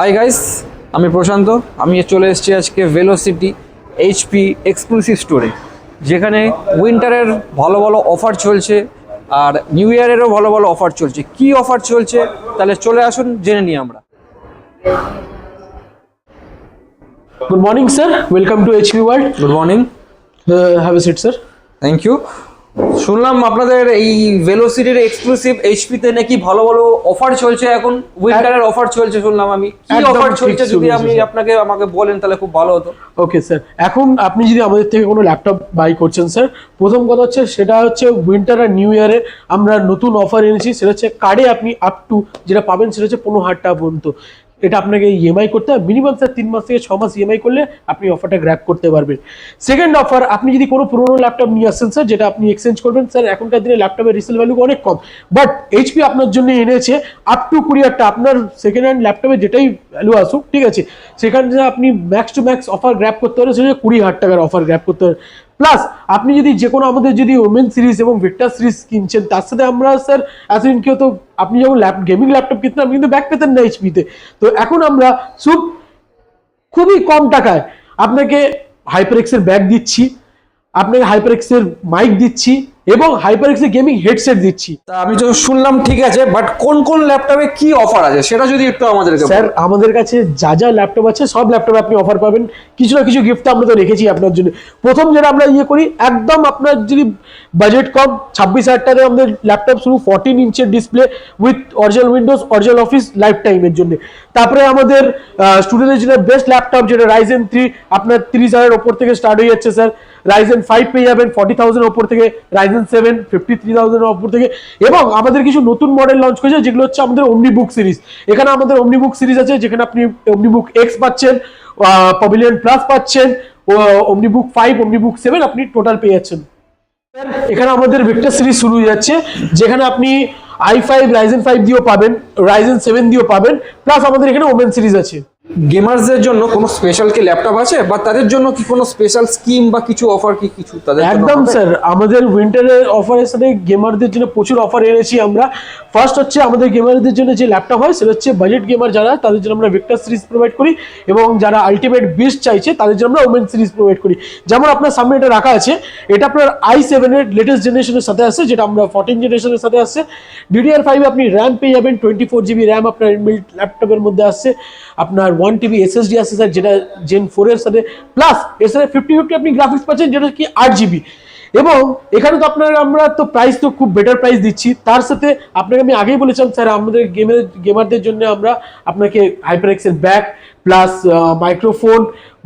Hi guys, আমি প্রশান্ত। আমি চলে এসেছি আজকে ভেলোসিটি এইচপি এক্সক্লুসিভ স্টোরে, যেখানে উইন্টারের ভালো ভালো অফার চলছে আর নিউ ইয়ারেরও ভালো ভালো অফার চলছে। কি অফার চলছে তাহলে চলে আসুন, জেনে নিই আমরা। Good morning, sir. Welcome to HP World. Good morning. Have a seat, sir. Thank you. শুনলাম আপনাদের এই ভেলোসিটির এক্সক্লুসিভ এইচপিতে নাকি ভালো ভালো অফার চলছে, এখন উইন্টারের অফার চলছে শুনলাম আমি। কি একদম অফার ঠিক চলছে যদি শুনেছেন, আপনি আমাকে বলেন তাহলে খুব ভালো হতো। ওকে স্যার, এখন আপনি যদি আমাদের থেকে কোনো ল্যাপটপ বাই করছেন স্যার, প্রথম কথা হচ্ছে সেটা হচ্ছে উইন্টার আর নিউ ইয়ারে আমরা নতুন অফার এনেছি। সেটা হচ্ছে কার্ডে আপনি আপ টু যেটা পাবেন সেটা হচ্ছে 15,000 টাকা পর্যন্ত। এটা আপনাকে ইএমআই করতে হবে মিনিমাম স্যার 3 মাস থেকে 6 মাস ইএমআই করলে আপনি অফারটা গ্র্যাব করতে পারবেন। সেকেন্ড অফার, আপনি যদি কোনো পুরোনো ল্যাপটপ নিয়ে আসছেন স্যার, যেটা আপনি এক্সচেঞ্জ করবেন স্যার, এখনকার দিনে ল্যাপটপের রিসেল ভ্যালু অনেক কম, বাট এইচপি আপনার জন্য এনেছে আপ টু 20,000 টাকা। আপনার সেকেন্ড হ্যান্ড ল্যাপটপে যেটাই ভ্যালু আসুক, ঠিক আছে, সেখানে আপনি max to max offer grab করতে পারেন, সেটা 20,000 টাকার অফার গ্র্যাব করতে পারেন। প্লাস আপনি যদি যে কোনো আমাদের যদি ওমেন সিরিজ এবং ভিক্টার সিরিজ কিনছেন, তার সাথে আমরা স্যার এতদিন কেউ তো আপনি যখন গেমিং ল্যাপটপ কিনতেন আপনি কিন্তু ব্যাক পেতেন না এইচপিতে, তো এখন আমরা খুবই কম টাকায় আপনাকে হাইপারএক্সের ব্যাগ দিচ্ছি, আপনাকে হাইপারএক্সের মাইক দিচ্ছি এবং হাইপারএক্সের গেমিং হেডসেট দিচ্ছি। তা আমি তো শুনলাম ঠিক আছে, বাট কোন কোন ল্যাপটপে কি অফার আছে সেটা যদি একটু আমাদেরকে স্যার, আমাদের কাছে যা যা ল্যাপটপ আছে সব ল্যাপটপে আপনি অফার পাবেন। কিছু না কিছু গিফট আমরা তো রেখেছি আপনার জন্য। প্রথম যেটা আমরা করি, একদম আপনার যদি বাজেট কম, 26,000 টাকায় আমাদের ল্যাপটপ শুরু, 14 ইঞ্চের display with original Windows, original Office, life টাইমের জন্য। তারপরে আমাদের স্টুডেন্টের জন্য বেস্ট ল্যাপটপ যেটা রাইজেন 3 আপনার 30,000 ওপর থেকে স্টার্ট হয়ে যাচ্ছে স্যার। রাইজেন 5 পেয়ে যাবেন 40,000 ওপর থেকে, রাইজেন 7 53,000 ওপর থেকে। এবং আমাদের কিছু নতুন মডেল লঞ্চ করেছে যেগুলো হচ্ছে আমাদের ওমনিবুক সিরিজ। এখানে আমাদের ওমনিবুক সিরিজ আছে, যেখানে আপনি ওমনিবুক এক্স পাচ্ছেন, প্যাভিলিয়ন প্লাস পাচ্ছেন, ওমনিবুক 5, ওমনিবুক 7 আপনি টোটাল পেয়ে যাচ্ছেন। এখানে আমাদের ভিক্টর সিরিজ শুরু হয়ে যাচ্ছে, যেখানে আপনি i5 রাইজেন 5 দিয়েও পাবেন, রাইজেন 7 দিয়েও পাবেন, প্লাস আমাদের এখানে ওমেন সিরিজ আছে। গেমার্সদের জন্য কোনো স্পেশাল কি ল্যাপটপ আছে, বা তাদের জন্য কি কোনো স্পেশাল স্কিম বা কিছু অফার কি কিছু তাদের জন্য একদম হবে? স্যার, আমাদের উইন্টারের অফারের সাথে গেমারদের জন্য প্রচুর অফার এনেছি আমরা। ফার্স্ট হচ্ছে আমাদের গেমারদের জন্য যে ল্যাপটপ হয় সেটা হচ্ছে বাজেট গেমার যারা, তাদের জন্য আমরা ভিক্টর সিরিজ প্রোভাইড করি, এবং যারা আলটিমেট বিস্ট চাইছে তাদের জন্য আমরা ওমেন সিরিজ প্রোভাইড করি। যেমন আপনার সামনে এটা রাখা আছে, এটা আপনার i7 এর লেটেস্ট জেনারেশনের সাথে আসছে, যেটা আমরা 14 জেনারেশনের সাথে আসছে। DDR5 আপনি র্যাম পেয়ে যাবেন, 24 GB র্যাম আপনার ইনবিল্ট ল্যাপটপের মধ্যে আসছে। আপনার 1 TB SSD আছে স্যার, যেটা Gen 4 এর সাথে, প্লাস এর সাথে 50 আপনি গ্রাফিক্স পাচ্ছেন, যেটা কি 8 GB। এবং এখানে তো আমরা তো প্রাইস তো খুব বেটার প্রাইস দিচ্ছি। তার সাথে আপনাকে আমি আগেই বলেছিলাম স্যার, আমাদের গেমারদের জন্য আমরা আপনাকে হাইপারএক্সের bag plus microphone,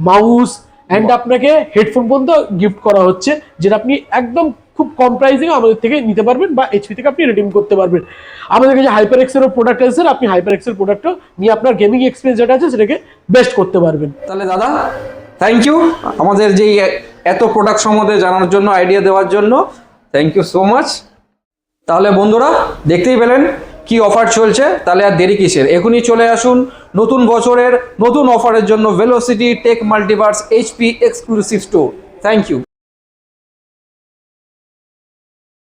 mouse and আপনাকে হেডফোন পর্যন্ত গিফট করা হচ্ছে, যেটা আপনি একদম খুব কম প্রাইসে আমাদের থেকে নিতে পারবেন বা এইচপি থেকে আপনি রিডিম করতে পারবেন। আমাদের কাছে হাইপারএক্সেরও প্রোডাক্ট আছে স্যার, আপনি হাইপারএক্সের প্রোডাক্টও নিয়ে আপনার গেমিং এক্সপিরিয়েন্স যেটা আছে সেটাকে বেস্ট করতে পারবেন। তাহলে দাদা থ্যাংক ইউ আমাদের যেই এত প্রোডাক্ট সম্বন্ধে জানার জন্য, আইডিয়া দেওয়ার জন্য, থ্যাংক ইউ সো মাচ। তাহলে বন্ধুরা দেখতেই পেলেন কি অফার চলছে, তাহলে আর দেরি কিসের, এখনই চলে আসুন নতুন বছরের নতুন অফারের জন্য Velocity Tech Multiverse HP exclusive store. Thank you.